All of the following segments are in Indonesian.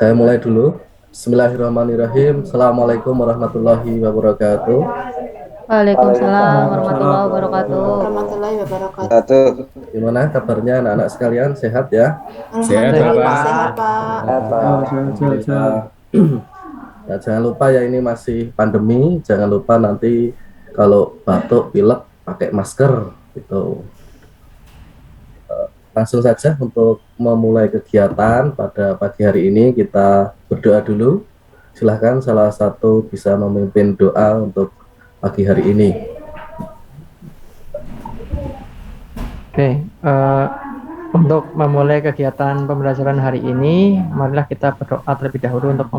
Saya mulai dulu. Bismillahirrahmanirrahim. Assalamualaikum warahmatullahi wabarakatuh. Waalaikumsalam Waalaikumsalam warahmatullahi wabarakatuh. Warahmatullahi wabarakatuh. wabarakatuh. Gimana kabarnya anak-anak sekalian? Sehat ya? Sehat, Sehat, Alhamdulillah Bapak. sehat Pak. Pak. Apa? Alhamdulillah. Ya, jangan lupa ya, ini masih pandemi. Jangan lupa nanti kalau batuk, pilek pakai masker gitu. Langsung saja untuk memulai kegiatan pada pagi hari ini, kita berdoa dulu. Silahkan salah satu bisa memimpin doa untuk pagi hari ini. Oke, untuk memulai kegiatan pembelajaran hari ini, marilah kita berdoa terlebih dahulu untuk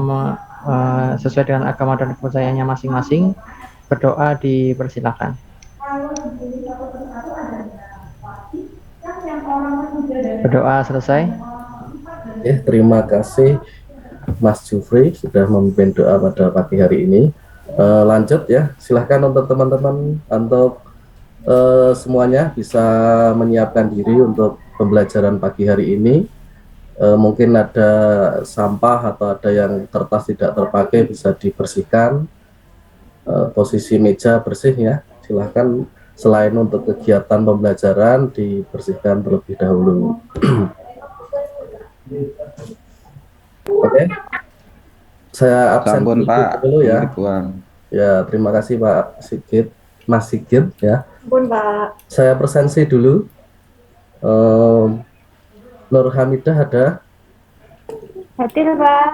sesuai dengan agama dan kepercayaannya masing-masing. Berdoa dipersilakan. Berdoa selesai. Terima kasih Mas Jufri sudah memimpin doa pada pagi hari ini. Lanjut ya, silahkan untuk teman-teman, untuk semuanya bisa menyiapkan diri untuk pembelajaran pagi hari ini. Mungkin ada sampah atau ada yang kertas tidak terpakai bisa dibersihkan. Posisi meja bersih ya, silahkan. Selain untuk kegiatan pembelajaran dibersihkan terlebih dahulu. Oke, saya absen Sampun Pak. dulu ya. Buang. Ya, terima kasih Pak Sigit, Mas Sigit ya. Bun Pak. Saya presensi dulu. Nur Hamidah ada? Hadir Pak.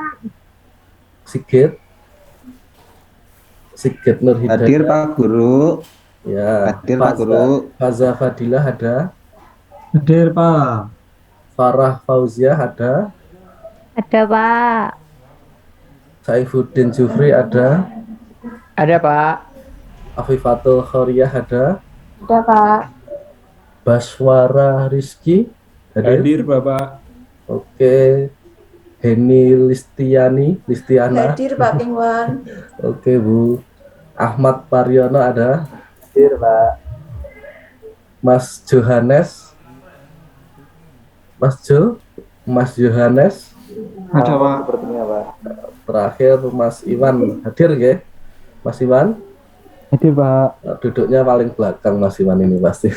Sigit Nur Hidayah. Hadir Pak Guru. Ya. Hadir Pak Guru. Faza Fadilah ada? Hadir, Pak. Farah Fauziah ada? Ada Pak. Saifuddin Jufri ada? Ada, Pak. Afifatul Khoriyah ada? Ada Pak. Baswara Rizky Hadir, Bapak. Oke. Heni Listiana. Hadir Pak Pingwan. Oke Bu. Ahmad Paryono ada? Hadir Pak. Mas Johannes. Mas Johannes. Ada, Pak. Sepertinya Pak. Terakhir Mas Iwan hadir ya? Mas Iwan? Hadir, Pak. Duduknya paling belakang Mas Iwan ini pasti.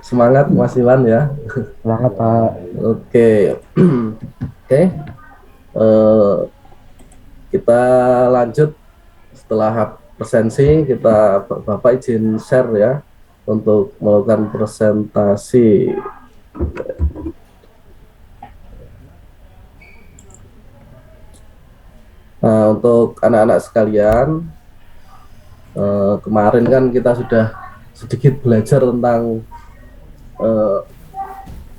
Semangat Mas Iwan ya. Semangat, Pak. Oke. Oke. Kita lanjut setelah presensi. Kita Bapak izin share ya untuk melakukan presentasi. Nah, untuk anak-anak sekalian, kemarin kan kita sudah sedikit belajar tentang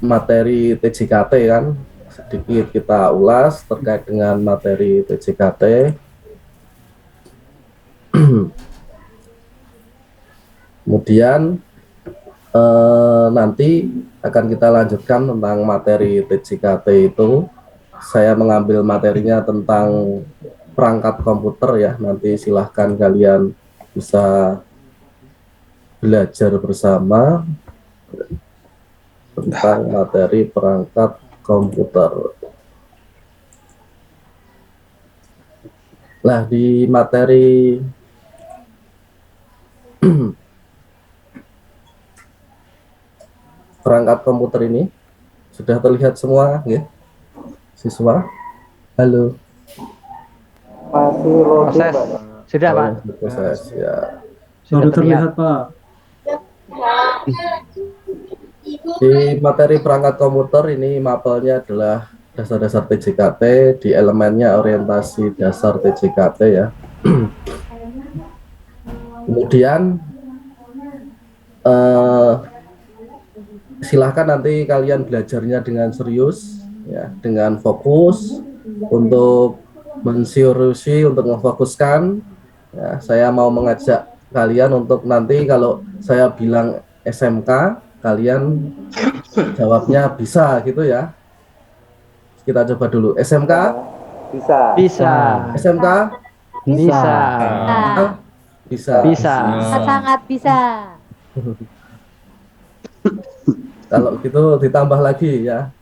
materi TJKT kan, sedikit kita ulas terkait dengan materi TJKT. Kemudian nanti akan kita lanjutkan tentang materi TJKT itu. Saya mengambil materinya tentang perangkat komputer ya. Nanti silahkan kalian bisa belajar bersama tentang materi perangkat komputer. Nah, di materi perangkat komputer ini sudah terlihat semua ya, siswa? Halo. Masih Proses. Sudah, Pak. Proses ya. Sudah terlihat, Pak. Di materi perangkat komputer ini mapelnya adalah dasar-dasar TJKT, di elemennya orientasi dasar TJKT ya. Kemudian silahkan nanti kalian belajarnya dengan serius ya, dengan fokus untuk menseriusi, untuk memfokuskan ya. Saya mau mengajak kalian untuk nanti kalau saya bilang SMK, kalian jawabnya bisa gitu ya. Kita coba dulu. SMK? Bisa. Bisa. SMK? Bisa. Bisa. Bisa. Sangat bisa. Kalau gitu ditambah lagi ya.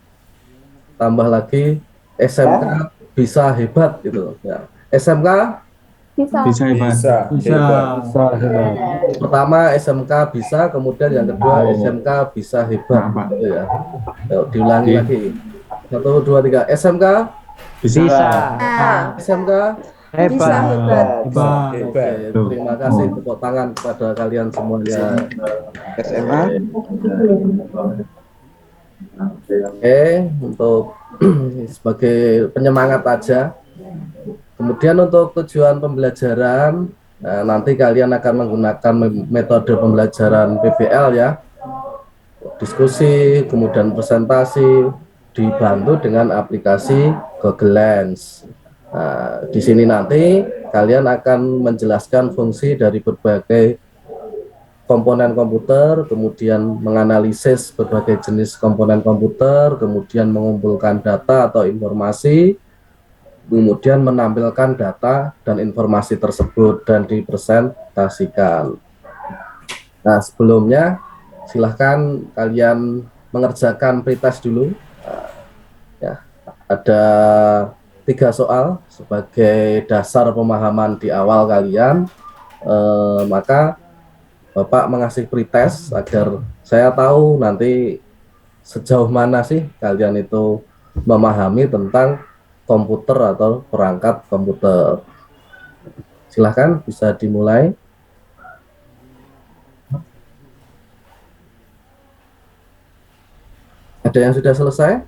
Tambah lagi SMK bisa hebat gitu ya. SMK Bisa. Bisa hebat. Bisa. pertama SMK bisa, kemudian yang kedua SMK bisa hebat gitu ya. Yuk, diulangi lagi. 1, 2, 3. SMK Bisa. SMK Bisa Hebat. hebat. Oke, terima kasih, tepuk tangan kepada kalian semuanya. SMA. Oke, untuk sebagai penyemangat aja. Kemudian untuk tujuan pembelajaran, nanti kalian akan menggunakan metode pembelajaran PBL ya. Diskusi, kemudian presentasi, dibantu dengan aplikasi Google Lens. Nah, di sini nanti kalian akan menjelaskan fungsi dari berbagai komponen komputer, kemudian menganalisis berbagai jenis komponen komputer, kemudian mengumpulkan data atau informasi, kemudian menampilkan data dan informasi tersebut dan dipresentasikan. Nah, sebelumnya silahkan kalian mengerjakan pretest dulu. Ya, ada 3 soal sebagai dasar pemahaman di awal kalian. Maka Bapak mengasih pretest agar saya tahu nanti sejauh mana sih kalian itu memahami tentang komputer atau perangkat komputer. Silahkan bisa dimulai. Ada yang sudah selesai?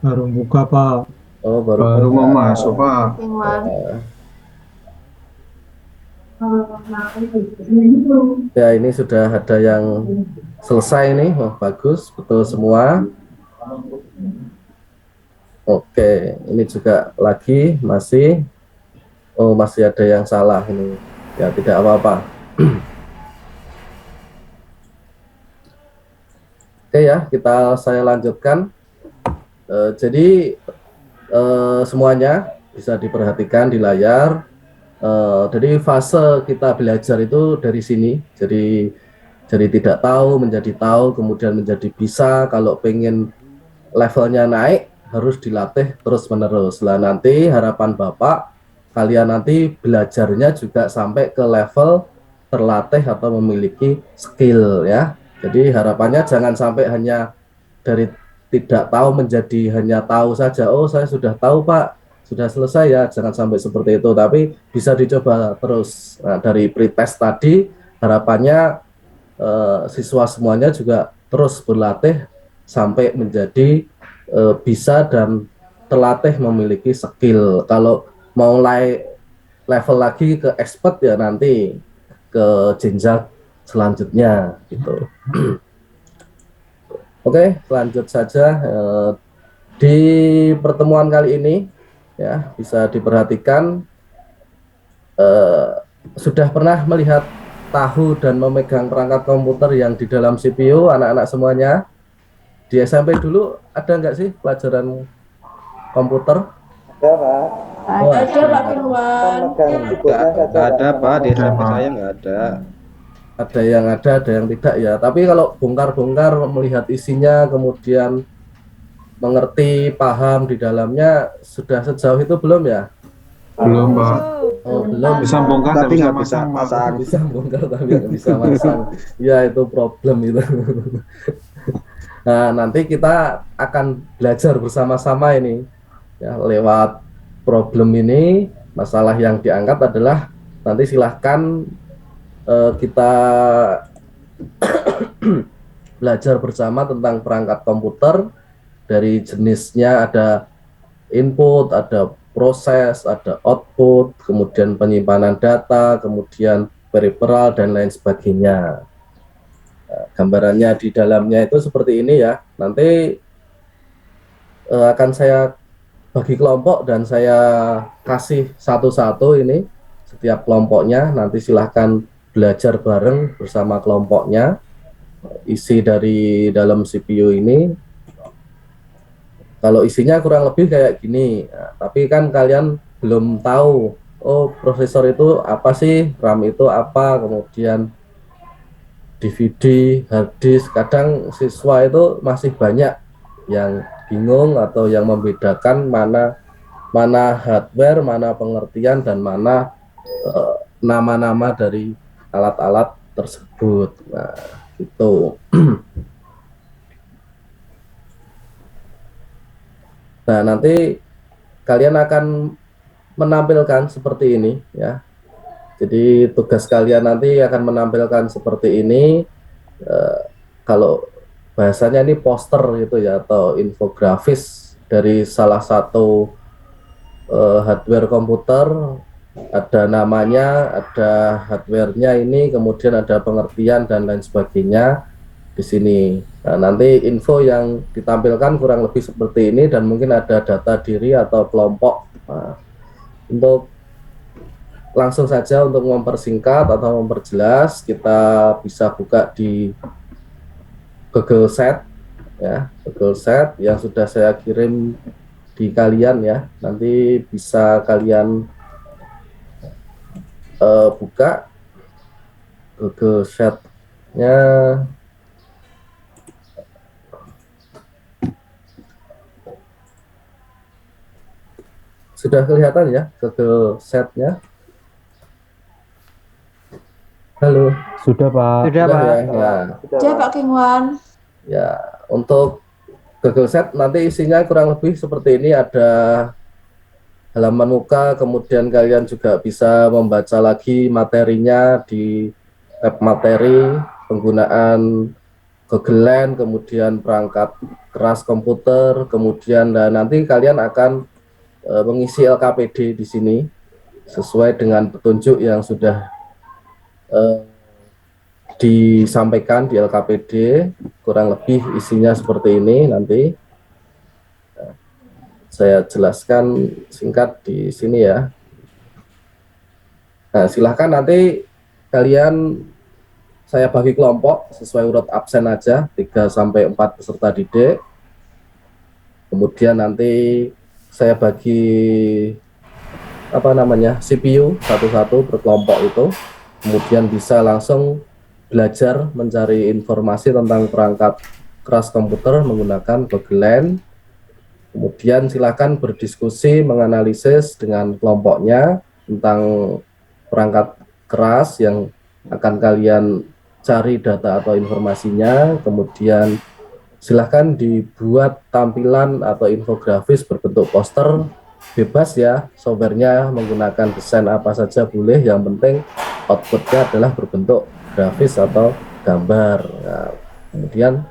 Baru buka, Pak. Oh, Baru mau masuk, Pak. Iwan. Ya, ini sudah ada yang selesai nih. Oh, bagus, betul semua. Oke, ini juga lagi masih ada yang salah ini. Ya, tidak apa-apa. Oke ya, saya lanjutkan. Jadi semuanya bisa diperhatikan di layar. Jadi fase kita belajar itu dari sini. Jadi tidak tahu menjadi tahu, kemudian menjadi bisa. Kalau pengen levelnya naik, harus dilatih terus-menerus. Lah nanti harapan Bapak, kalian nanti belajarnya juga sampai ke level terlatih atau memiliki skill ya. Jadi harapannya jangan sampai hanya dari tidak tahu menjadi hanya tahu saja. Oh, saya sudah tahu Pak, sudah selesai ya. Jangan sampai seperti itu, tapi bisa dicoba terus. Nah, dari pretest tadi harapannya siswa semuanya juga terus berlatih sampai menjadi bisa dan terlatih memiliki skill. Kalau mau level lagi ke expert ya nanti ke jenjang selanjutnya gitu. Oke, lanjut saja. Di pertemuan kali ini ya bisa diperhatikan sudah pernah melihat tahu dan memegang perangkat komputer yang di dalam CPU anak-anak semuanya. Di SMP dulu ada nggak sih pelajaran komputer? Ada, Pak. Ada Pak Firwan. Megang keyboardnya saja, Ada Pak, di SMP Pak. saya nggak ada. Ada yang ada yang tidak ya. Tapi kalau bongkar-bongkar melihat isinya, kemudian mengerti, paham di dalamnya, sudah sejauh itu belum ya? Belum, Pak. Oh, belum. Bisa bongkar Tapi bisa nggak bisa masang, Pak. pasang. Bisa bongkar tapi nggak bisa masang. Ya itu problem itu. Nah, nanti kita akan belajar bersama-sama ini ya, lewat problem ini. Masalah yang diangkat adalah nanti silahkan kita belajar bersama tentang perangkat komputer. Dari jenisnya ada input, ada proses, ada output, kemudian penyimpanan data, kemudian peripheral dan lain sebagainya. Gambarannya di dalamnya itu seperti ini ya. Nanti akan saya bagi kelompok dan saya kasih satu-satu ini setiap kelompoknya. Nanti silahkan belajar bareng bersama kelompoknya. Isi dari dalam CPU ini, kalau isinya kurang lebih kayak gini. Nah, tapi kan kalian belum tahu, oh prosesor itu apa sih, RAM itu apa, kemudian DVD, hard disk. Kadang siswa itu masih banyak yang bingung atau yang membedakan mana mana hardware, mana pengertian, dan mana nama-nama dari alat-alat tersebut. Nah, itu. Nah, nanti kalian akan menampilkan seperti ini ya. Jadi tugas kalian nanti akan menampilkan seperti ini. Kalau bahasanya ini poster gitu ya, atau infografis dari salah satu hardware komputer. Ada namanya, ada hardwarenya ini, kemudian ada pengertian dan lain sebagainya di sini. Nah, nanti info yang ditampilkan kurang lebih seperti ini, dan mungkin ada data diri atau kelompok. Nah, untuk langsung saja untuk mempersingkat atau memperjelas, kita bisa buka di Google Sheet ya, Google Sheet yang sudah saya kirim di kalian ya. Nanti bisa kalian buka Google Sheet-nya. Sudah kelihatan ya Google Sheet-nya? Halo. Sudah, Pak. Sudah, Pak. Ya. Sudah Pak Kingwan. Ya, untuk Google Sheet nanti isinya kurang lebih seperti ini. Ada halaman muka, kemudian kalian juga bisa membaca lagi materinya di tab materi, penggunaan Google Land, kemudian perangkat keras komputer, kemudian nanti kalian akan mengisi LKPD di sini sesuai dengan petunjuk yang sudah disampaikan di LKPD. Kurang lebih isinya seperti ini. Nanti saya jelaskan singkat di sini ya. Nah, silahkan nanti kalian saya bagi kelompok sesuai urut absen aja, 3 sampai 4 peserta didik. Kemudian nanti saya bagi CPU satu-satu berkelompok itu. Kemudian bisa langsung belajar mencari informasi tentang perangkat keras komputer menggunakan Google Land. Kemudian silakan berdiskusi, menganalisis dengan kelompoknya tentang perangkat keras yang akan kalian cari data atau informasinya. Kemudian silahkan dibuat tampilan atau infografis berbentuk poster, bebas ya, softwarenya menggunakan desain apa saja boleh, yang penting outputnya adalah berbentuk grafis atau gambar. Nah, kemudian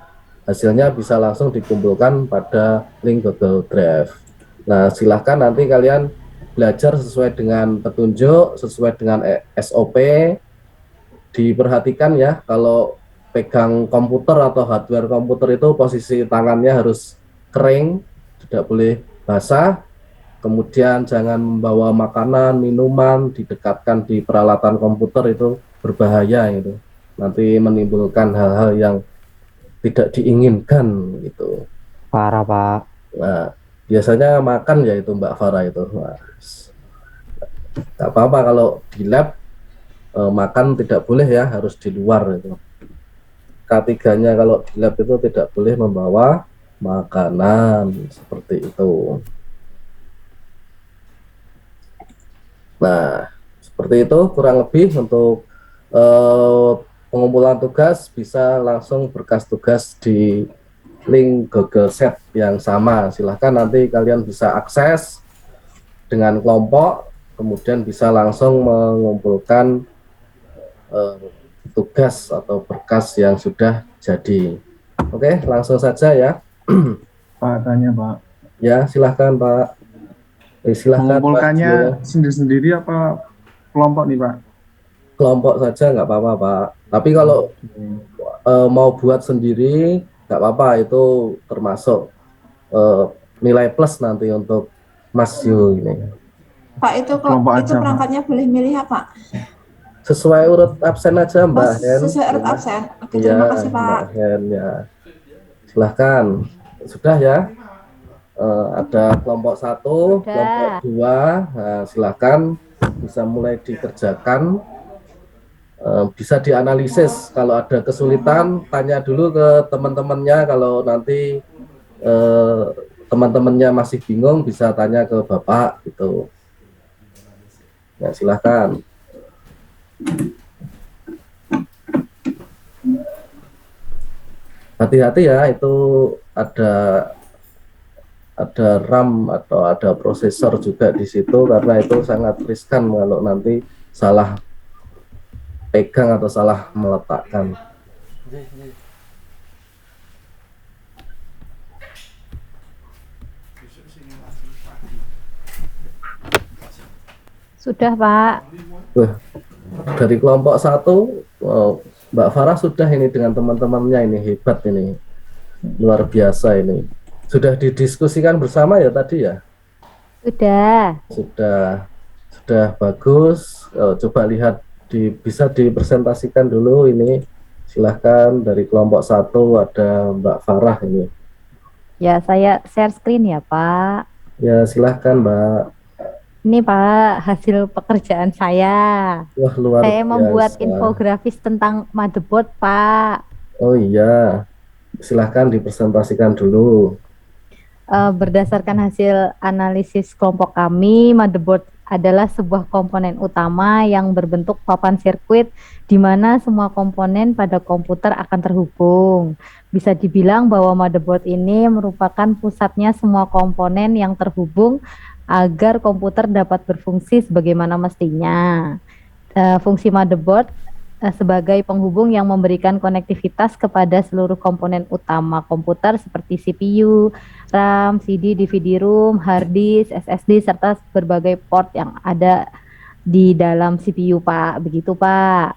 hasilnya bisa langsung dikumpulkan pada link Google Drive. Nah, silahkan nanti kalian belajar sesuai dengan petunjuk, sesuai dengan SOP. Diperhatikan ya, kalau pegang komputer atau hardware komputer itu posisi tangannya harus kering, tidak boleh basah. Kemudian jangan membawa makanan, minuman, didekatkan di peralatan komputer, itu berbahaya itu. Nanti menimbulkan hal-hal yang tidak diinginkan gitu. Parah, Pak. Nah, biasanya makan ya itu Mbak Farah itu. Nah, nggak apa-apa kalau di lab makan tidak boleh ya, harus di luar itu. K3-nya kalau di lab itu tidak boleh membawa makanan seperti itu. Nah, seperti itu kurang lebih untuk pengumpulan tugas. Bisa langsung berkas tugas di link Google Sheet yang sama. Silahkan nanti kalian bisa akses dengan kelompok, kemudian bisa langsung mengumpulkan tugas atau berkas yang sudah jadi. Oke, langsung saja ya. Pak, tanya Pak. Ya, silahkan Pak. Silahkan Mengumpulkannya Pak. sendiri-sendiri apa kelompok nih Pak? Kelompok saja nggak apa-apa Pak. Tapi kalau mau buat sendiri nggak apa-apa, itu termasuk nilai plus nanti untuk Mas Yul ini. Pak, itu Kelompok itu aja, Pak. perangkatnya boleh milih apa? Sesuai urut absen aja Mbak Hen. Sesuai urut absen. Oke, Iya, terima kasih Pak. Mbak Hen ya. Silahkan. Sudah ya. Ada kelompok 1, Sudah. kelompok 2. Nah, silahkan bisa mulai dikerjakan. Bisa dianalisis. Kalau ada kesulitan, tanya dulu ke teman-temannya. Kalau nanti teman-temannya masih bingung bisa tanya ke Bapak gitu. Ya, silahkan. Hati-hati ya, itu ada RAM atau ada prosesor juga di situ, karena itu sangat riskan kalau nanti salah pegang atau salah meletakkan. Sudah, Pak. Dari kelompok 1, Mbak Farah sudah ini dengan teman-temannya, ini hebat, ini luar biasa, ini sudah didiskusikan bersama ya tadi ya. Sudah bagus. Coba lihat, bisa dipresentasikan dulu ini, silahkan. Dari kelompok 1 ada Mbak Farah ini. Ya, saya share screen ya, Pak. Ya, silahkan Mbak. Ini Pak, hasil pekerjaan saya. Wah, luar Saya membuat biasa. infografis tentang motherboard, Pak. Oh iya, silahkan dipresentasikan dulu. Berdasarkan hasil analisis kelompok kami, motherboard adalah sebuah komponen utama yang berbentuk papan sirkuit di mana semua komponen pada komputer akan terhubung. Bisa dibilang bahwa motherboard ini merupakan pusatnya semua komponen yang terhubung agar komputer dapat berfungsi sebagaimana mestinya. Fungsi motherboard sebagai penghubung yang memberikan konektivitas kepada seluruh komponen utama komputer seperti CPU, RAM, CD, DVD-ROM, hard disk, SSD, serta berbagai port yang ada di dalam CPU, Pak. Begitu, Pak.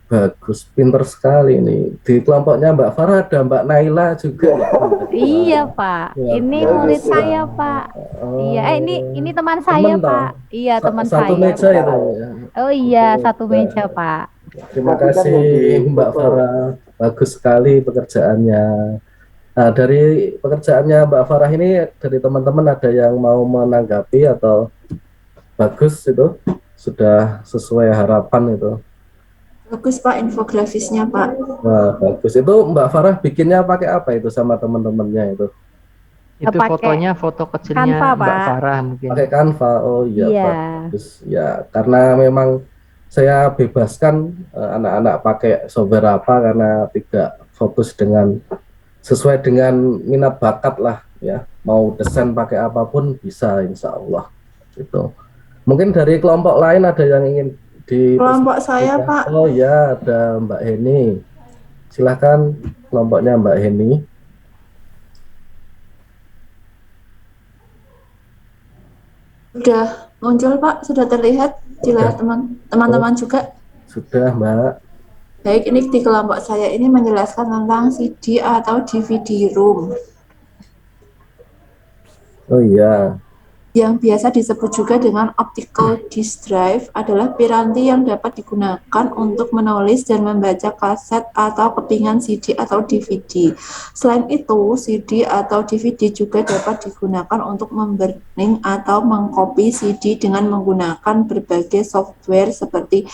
Bagus, pinter sekali nih. Di kelompoknya Mbak Farah ada Mbak Naila juga. Iya, Pak. Luar Ini biasa. murid saya, Pak. Iya, ini teman saya, Teman, Pak. Iya, teman Satu saya. meja Pak. itu ya. Oh iya, Oke, satu Mbak. meja, Pak. Terima kasih Mbak Farah, bagus sekali pekerjaannya. Nah, dari pekerjaannya Mbak Farah ini, dari teman-teman ada yang mau menanggapi atau bagus itu? Sudah sesuai harapan itu? Bagus Pak infografisnya Pak. Wah, bagus. Itu Mbak Farah bikinnya pakai apa itu sama teman-temannya itu? Itu Pakai fotonya, foto kecilnya Canva, Mbak Pak. Farah mungkin. Pakai Canva. Oh iya, Iya. bagus. Ya, karena memang saya bebaskan anak-anak pakai software apa, karena tidak fokus dengan sesuai dengan minat bakat lah ya. Mau desain pakai apapun bisa, insya Allah. Gitu. Mungkin dari kelompok lain ada yang ingin di Kelompok saya Pak. Oh ya, ada Mbak Heni. Silahkan kelompoknya Mbak Heni. Sudah muncul Pak, sudah terlihat. Dilihat teman-teman juga. Sudah Mbak. Baik, ini di kelompok saya ini menjelaskan tentang CD atau DVD-ROM Oh iya. yang biasa disebut juga dengan optical disk drive, adalah piranti yang dapat digunakan untuk menulis dan membaca kaset atau kepingan CD atau DVD. Selain itu, CD atau DVD juga dapat digunakan untuk memburning atau mengcopy CD dengan menggunakan berbagai software seperti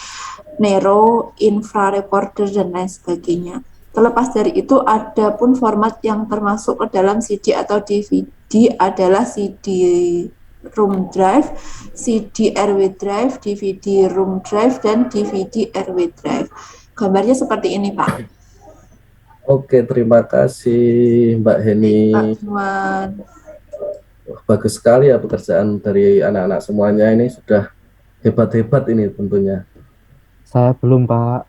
Nero, Infra Recorder, dan lain sebagainya. Terlepas dari itu, ada pun format yang termasuk ke dalam CD atau DVD adalah CD-ROM drive, CD-RW drive, DVD-ROM drive, dan DVD-RW drive. Gambarnya seperti ini, Pak. Oke, terima kasih Mbak Heni. Pak Juan. Bagus sekali ya pekerjaan dari anak-anak semuanya, ini sudah hebat-hebat ini tentunya. Saya belum, Pak.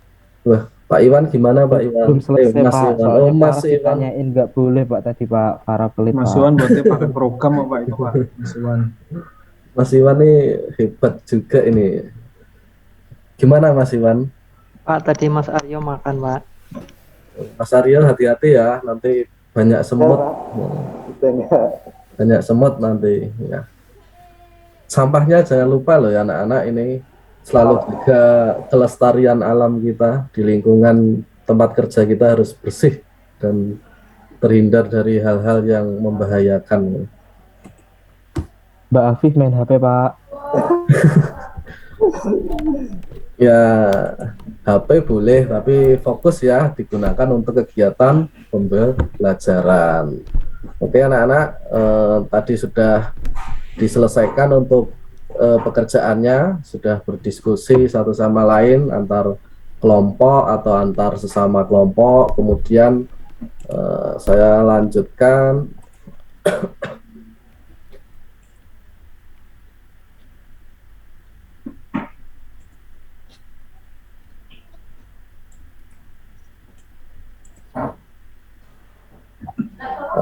Wah, Pak Iwan gimana Pak Iwan? Belum selesai, Mas Pak. Iwan. Soalnya Oh, Mas Farah Iwan. ditanyain nggak boleh, Pak, tadi, Pak. Para pelit, Mas Pak. Iwan buatnya pakai program kok Pak itu Pak. Mas Iwan. Mas Iwan ini hebat juga ini. Gimana Mas Iwan? Pak, tadi Mas Aryo makan, Pak. Mas Aryo hati-hati ya, nanti banyak semut. Banyak semut nanti ya. Sampahnya jangan lupa loh ya anak-anak, ini selalu jaga kelestarian alam kita, di lingkungan tempat kerja kita harus bersih dan terhindar dari hal-hal yang membahayakan. Mbak Afif main HP, Pak. Ya, HP boleh, tapi fokus ya, digunakan untuk kegiatan pembelajaran. Oke anak-anak, tadi sudah diselesaikan untuk pekerjaannya, sudah berdiskusi satu sama lain antar kelompok atau antar sesama kelompok. Kemudian saya lanjutkan.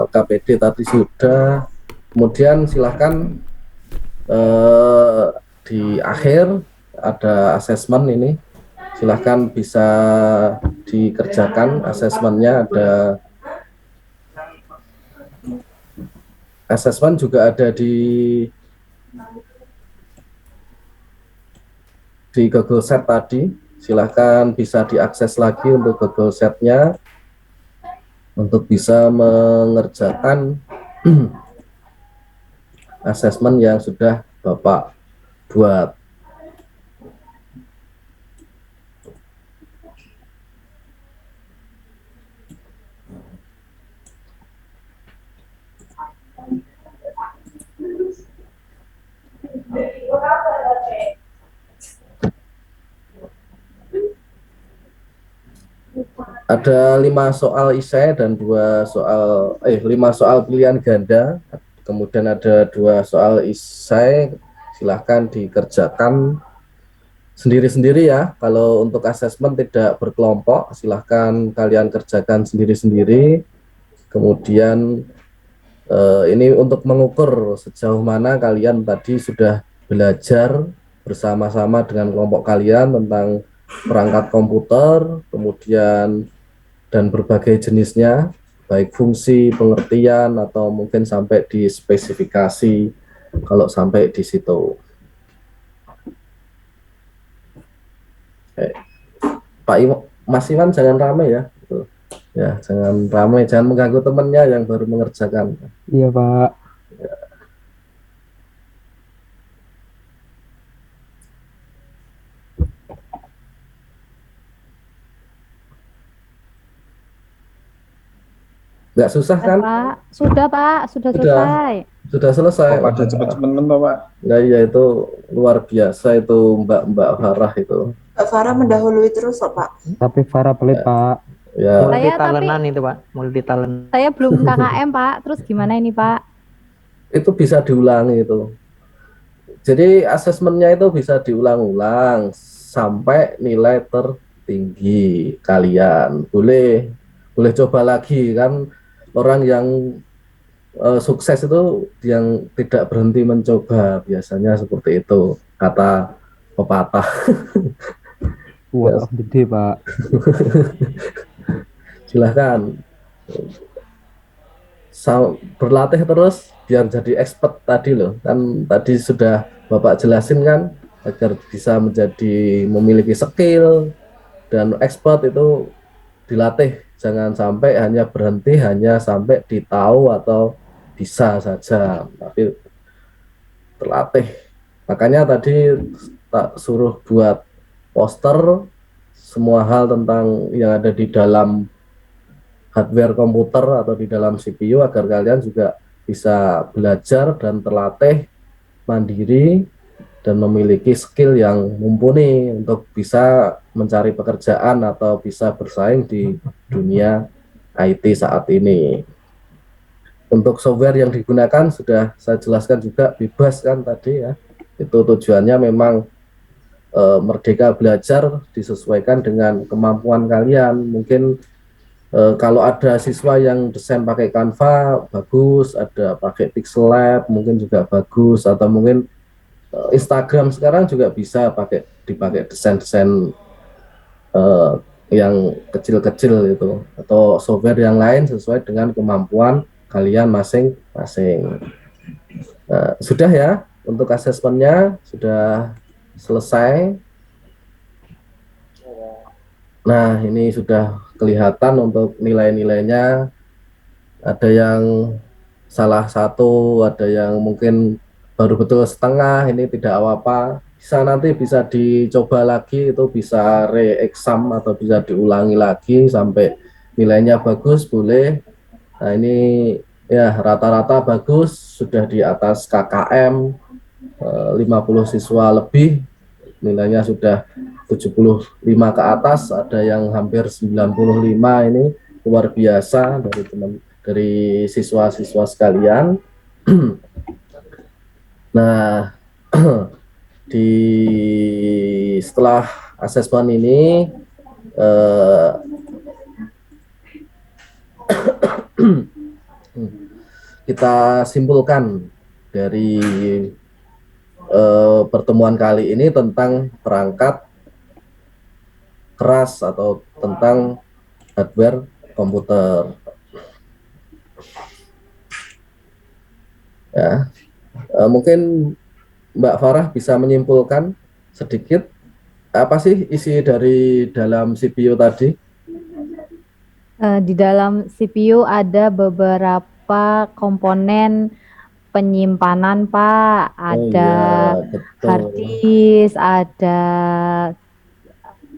KPD tadi sudah, kemudian silahkan di akhir ada asesmen ini, silahkan bisa dikerjakan asesmennya. Ada asesmen juga ada di Google Sheet tadi, silahkan bisa diakses lagi untuk Google Sheet-nya untuk bisa mengerjakan asesmen yang sudah Bapak buat. Ada 5 soal esai dan 5 soal pilihan ganda, kemudian ada 2 soal esai. Silahkan dikerjakan sendiri-sendiri ya. Kalau untuk asesmen tidak berkelompok, silahkan kalian kerjakan sendiri-sendiri. Kemudian ini untuk mengukur sejauh mana kalian tadi sudah belajar bersama-sama dengan kelompok kalian tentang perangkat komputer, kemudian dan berbagai jenisnya, baik fungsi, pengertian, atau mungkin sampai di spesifikasi kalau sampai di situ. Mas Iwan jangan ramai ya. Ya, jangan ramai, jangan mengganggu temannya yang baru mengerjakan. Iya, Pak. Nggak susah kan? Pak. Sudah, Pak. Sudah selesai. Sudah selesai. Pada cepet-cepet Pak. Nah, iya itu luar biasa itu Mbak Farah itu. Farah mendahului terus kok, Pak. Tapi Farah pelit, Pak. Ya. Multi Saya talentan itu Pak, multi talent. Saya belum KKM, Pak. Terus gimana ini, Pak? Itu bisa diulangi itu. Jadi asesmennya itu bisa diulang-ulang sampai nilai tertinggi kalian. Boleh coba lagi kan, orang yang sukses itu yang tidak berhenti mencoba, biasanya seperti itu kata pepatah. Wah, gede, Pak. Silahkan berlatih terus biar jadi expert tadi loh, kan tadi sudah Bapak jelasin kan, agar bisa memiliki skill dan expert itu dilatih, jangan sampai hanya berhenti hanya sampai ditahu atau bisa saja, tapi terlatih. Makanya tadi tak suruh buat poster semua hal tentang yang ada di dalam hardware komputer atau di dalam CPU, agar kalian juga bisa belajar dan terlatih mandiri dan memiliki skill yang mumpuni untuk bisa mencari pekerjaan atau bisa bersaing di dunia IT saat ini. Untuk software yang digunakan sudah saya jelaskan juga, bebas kan tadi ya. Itu tujuannya memang merdeka belajar, disesuaikan dengan kemampuan kalian. Mungkin kalau ada siswa yang desain pakai Canva bagus, ada pakai Pixel Lab mungkin juga bagus, atau mungkin Instagram sekarang juga bisa dipakai desain-desain yang kecil-kecil itu, atau software yang lain sesuai dengan kemampuan kalian masing-masing. Sudah ya, untuk asesmennya sudah selesai. Nah, ini sudah kelihatan untuk nilai-nilainya. Ada yang salah satu, ada yang mungkin baru betul setengah, ini tidak apa-apa. Nanti bisa dicoba lagi, itu bisa re-exam atau bisa diulangi lagi sampai nilainya bagus, boleh. Nah, ini Ya, rata-rata bagus, sudah di atas KKM, 50 siswa lebih, nilainya sudah 75 ke atas, ada yang hampir 95, ini luar biasa dari siswa-siswa sekalian. Nah, di setelah asesmen ini kita simpulkan dari pertemuan kali ini tentang perangkat keras atau tentang hardware komputer. Ya, mungkin Mbak Farah bisa menyimpulkan sedikit apa sih isi dari dalam CPU tadi? Di dalam CPU ada beberapa komponen penyimpanan, Pak. Ada hard disk, ada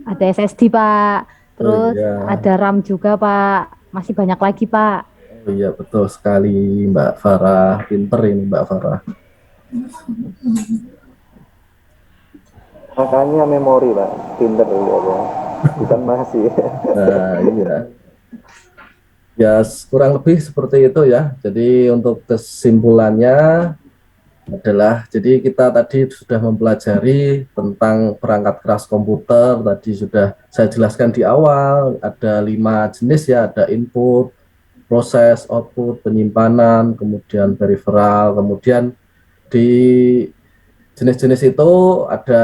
SSD, Pak. Terus ada RAM juga, Pak. Masih banyak lagi, Pak. Oh iya, betul sekali Mbak Farah. Pinter ini Mbak Farah. Makanya memori, Pak. Pinter ya, Pak. Bukan masih. Nah, iya. Ya, kurang lebih seperti itu ya. Jadi untuk kesimpulannya adalah, jadi kita tadi sudah mempelajari tentang perangkat keras komputer. Tadi sudah saya jelaskan di awal, ada 5 jenis ya, ada input, proses, output, penyimpanan, kemudian peripheral, kemudian di jenis-jenis itu ada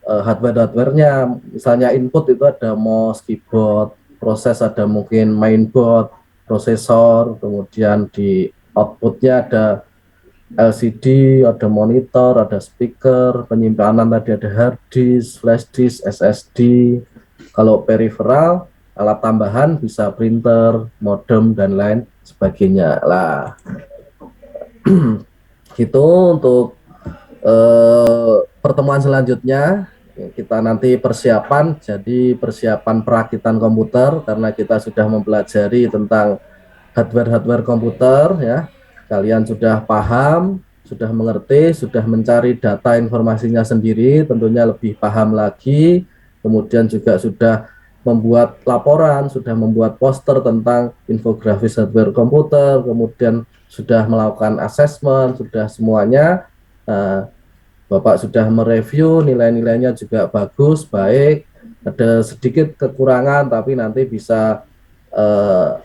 hardware-hardware-nya. Misalnya input itu ada mouse, keyboard, proses ada mungkin mainboard, prosesor, kemudian di outputnya ada LCD, ada monitor, ada speaker, penyimpanan tadi ada hard disk, flash disk, SSD. Kalau peripheral, alat tambahan bisa printer, modem, dan lain sebagainya lah. Gitu untuk pertemuan selanjutnya. Kita nanti persiapan, jadi persiapan perakitan komputer, karena kita sudah mempelajari tentang hardware komputer ya. Kalian sudah paham, sudah mengerti, sudah mencari data informasinya sendiri, tentunya lebih paham lagi. Kemudian juga sudah membuat laporan, sudah membuat poster tentang infografis hardware komputer, kemudian sudah melakukan asesmen, sudah semuanya. Bapak sudah mereview, nilai-nilainya juga bagus, baik. Ada sedikit kekurangan, tapi nanti bisa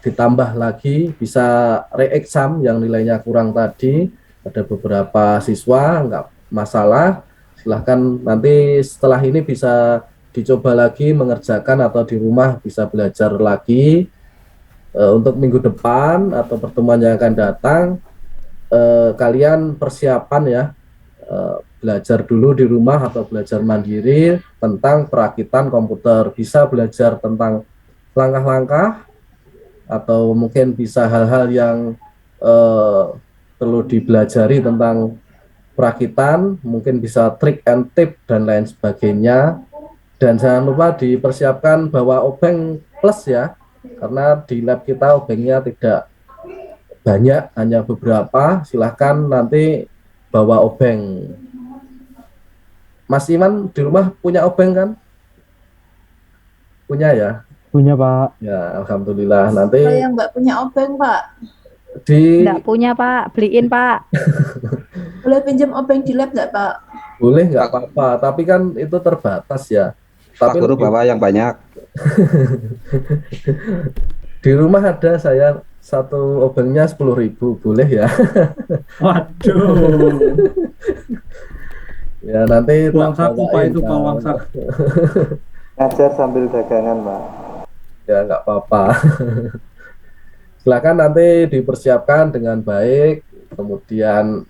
ditambah lagi, bisa re-exam yang nilainya kurang tadi. Ada beberapa siswa, nggak masalah. Silahkan nanti setelah ini bisa dicoba lagi mengerjakan atau di rumah bisa belajar lagi. Untuk minggu depan atau pertemuan yang akan datang, kalian persiapan ya, belajar dulu di rumah atau belajar mandiri tentang perakitan komputer. Bisa belajar tentang langkah-langkah atau mungkin bisa hal-hal yang perlu dipelajari tentang perakitan, mungkin bisa trik and tip dan lain sebagainya. Dan jangan lupa dipersiapkan bawa obeng plus ya, karena di lab kita obengnya tidak banyak, hanya beberapa. Silahkan nanti bawa obeng. Mas Iman di rumah punya obeng kan? Punya ya? Punya, Pak. Ya, alhamdulillah. Nanti Saya nggak punya obeng, Pak. Nggak punya, Pak. Beliin, Pak. Boleh pinjam obeng di lab nggak, Pak? boleh, nggak apa-apa. Tapi kan itu terbatas ya. Pak Tapi Guru bawa yang banyak. di rumah ada saya satu obengnya 10.000, boleh ya? Waduh. Ya nanti Uang tak saku, Pak, bawain, itu, Pak, Pak. uang saku. Ngajar sambil dagangan, Pak. Ya nggak apa-apa. Silakan nanti dipersiapkan dengan baik, kemudian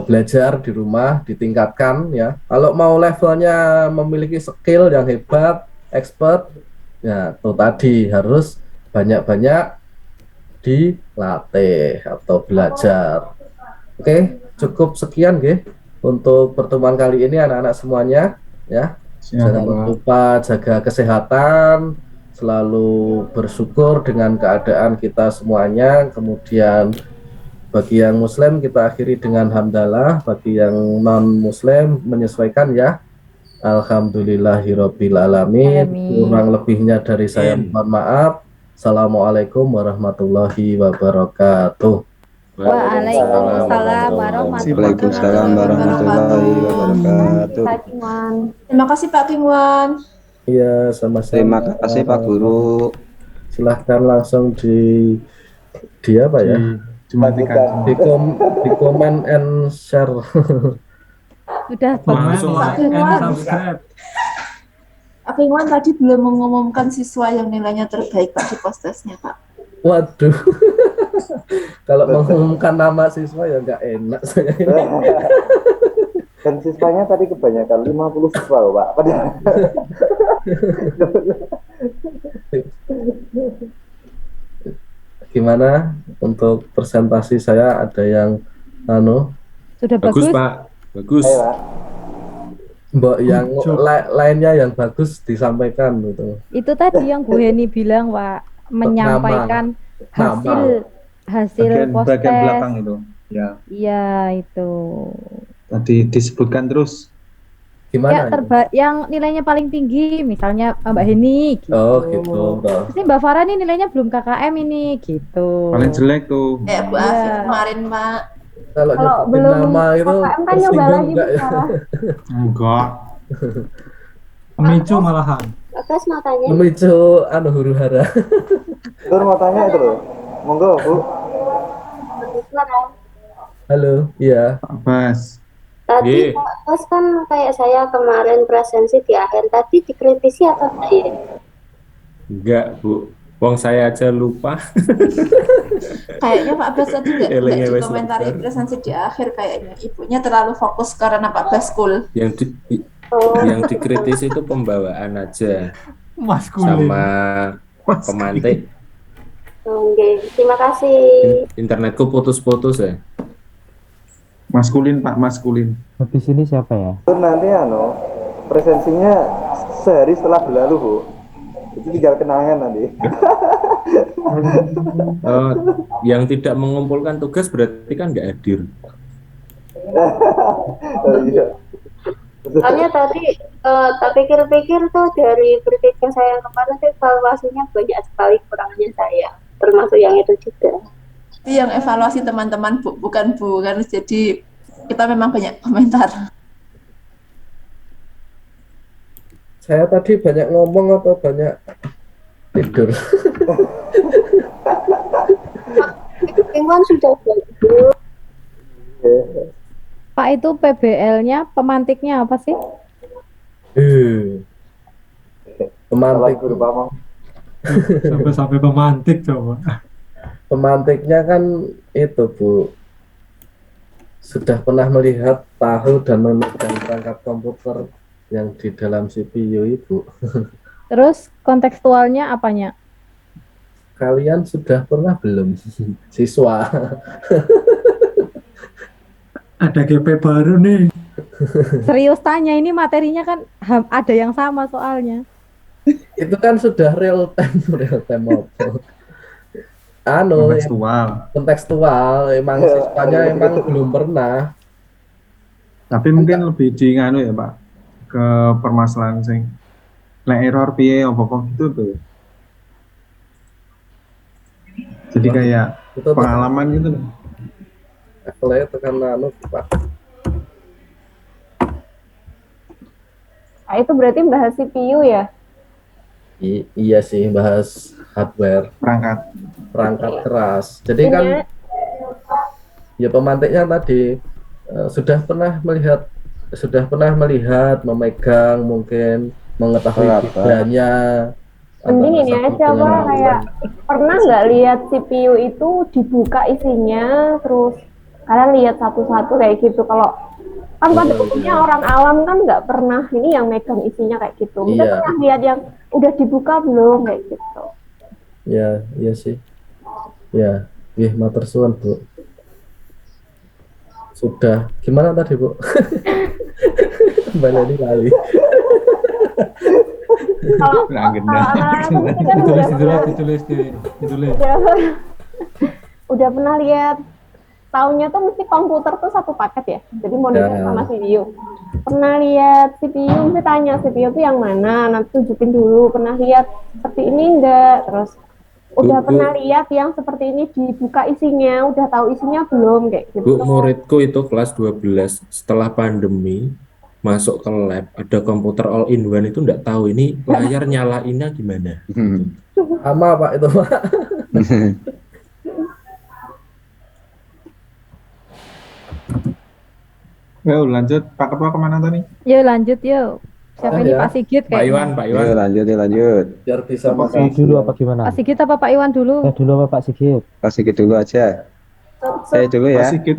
belajar di rumah, ditingkatkan ya. Kalau mau levelnya memiliki skill yang hebat, expert, ya itu tadi harus banyak-banyak dilatih atau belajar. Oke, cukup sekian nggih untuk pertemuan kali ini anak-anak semuanya ya. Jangan lupa jaga kesehatan, selalu bersyukur dengan keadaan kita semuanya. Kemudian bagi yang muslim kita akhiri dengan hamdalah, bagi yang non muslim menyesuaikan ya. Alhamdulillahirabbil alamin. Amin. Kurang lebihnya dari saya mohon maaf. Assalamualaikum warahmatullahi wabarakatuh. Waalaikumsalam Waalaikumsalam warahmatullahi wabarakatuh. Pak Kingwan. Terima kasih Pak Kingwan. Iya, sama-sama. Terima kasih Pak Guru. Silahkan langsung di apa ya? Dimatikan. Di komen and share. Sudah Langsung Pak like and Kingwan. subscribe. Pak Kingwan tadi belum mengumumkan siswa yang nilainya terbaik Pak di postesnya Pak. Waduh. Kalau mengumumkan nama siswa ya nggak enak saya. Dan siswanya tadi kebanyakan 50 siswa loh Pak. Gimana untuk presentasi saya, ada yang Sudah Bagus, bagus. Pak. Bagus. Ayo Pak. mbok yang Cuk. lainnya yang bagus disampaikan gitu. Itu tadi yang Bu Heni bilang, Pak, menyampaikan hasil Bagian postes. belakang itu. Ya. Iya, itu. Tadi disebutkan terus. Gimana? Yang nilainya paling tinggi, misalnya Mbak Heni gitu. Oh gitu. Terus ini Mbak Farah nih nilainya belum KKM ini gitu. Paling jelek tuh. Bu Afif kemarin Pak. Kalau nyebutin belum nama itu KKM kan nyoba tersinggung lagi Bu nggak ya? Farah. Enggak. Pemicu malahan. Bagas mau tanya. Memicu huru hara. Tur mau tanya itu loh. Monggo Bu. Halo, iya. Pak Bas. Tadi Ye. Pak Bas kan kayak saya kemarin presensi di akhir tadi dikritisi atau tidak? Enggak, Bu. Wong saya aja lupa. Kayaknya Pak Bas tadi nggak Elengnya wes dikomentari lebar. presensi di akhir kayaknya. Ibunya terlalu fokus karena Pak Bas cool. Yang dikritisi itu pembawaan aja sama pemantik. Oke, terima kasih. Internetku putus-putus ya. Maskulin Pak, maskulin. Habis ini siapa ya? Tur nanti presensinya sehari setelah berlalu Bu. Itu tinggal kenangan nanti. Yang tidak mengumpulkan tugas berarti kan nggak hadir. Oh, iya. Soalnya tadi tak pikir-pikir tuh dari briefing saya yang kemarin tuh evaluasinya banyak sekali kekurangannya saya, termasuk yang itu juga. Itu yang evaluasi teman-teman Bu, bukan Bu kan. Jadi kita memang banyak komentar. Saya tadi banyak ngomong atau banyak tidur? Kingwan sudah bagus. Pak, itu PBL-nya, pemantiknya apa sih? Pemantik. Guru Pamong. Sampai pemantik coba. Pemantiknya kan itu Bu, sudah pernah melihat, tahu dan memegang perangkat komputer yang di dalam CPU itu. Terus kontekstualnya apanya? Kalian sudah pernah belum, siswa? Ada GP baru nih. Serius tanya, ini materinya kan ada yang sama soalnya. Itu kan sudah real time apa? Kontekstual, emang siswanya emang belum pernah. Tapi mungkin lebih di nganu ya Pak, ke permasalahan sing error piye apa-apa gitu tuh. Jadi kayak Itu pengalaman gitu. levelnya tekan Pak. Itu berarti bahas CPU ya? Iya sih, bahas hardware, perangkat keras. Jadi kan ya pemantiknya tadi sudah pernah melihat, memegang, mungkin mengetahui bedanya. Mending ini aja Pak, kayak pernah nggak lihat CPU itu dibuka isinya, terus kalian lihat satu-satu kayak gitu. Kalau kan pada umumnya orang awam kan nggak pernah ini yang megang isinya kayak gitu. Mungkin pernah lihat yang udah dibuka belum kayak gitu. Ya, iya sih. Ya, matur suwun Bu. Sudah, gimana tadi Bu? Kembali lagi. Kalau Nah, gendang. anak-anak aku mesti kan udah pernah lihat tahunnya tuh mesti komputer tuh satu paket ya. Jadi monitor Ya. sama CPU. Pernah lihat CPU, mesti tanya CPU tuh yang mana, nanti tunjukin dulu. Pernah lihat seperti ini enggak? Terus udah Bu. pernah lihat yang seperti ini dibuka isinya, udah tahu isinya belum kayak gitu. Bu, muridku itu kelas 12 setelah pandemi masuk ke lab, ada komputer all in one itu enggak tahu ini layar nyalainnya gimana. Sama Pak itu Pak. Yuk lanjut, Pak Ketua kemana tadi? Yuk lanjut yuk. Siapa ini Ya. Pak Sigit Pak Iwan, kayaknya? Pak Iwan. Yuk lanjut. Biar bisa Apa makan Dulu apa gimana? Pak Sigit apa Pak Iwan dulu? Dulu apa Pak Sigit? Pak Sigit dulu aja. Saya dulu ya. Pak Sigit.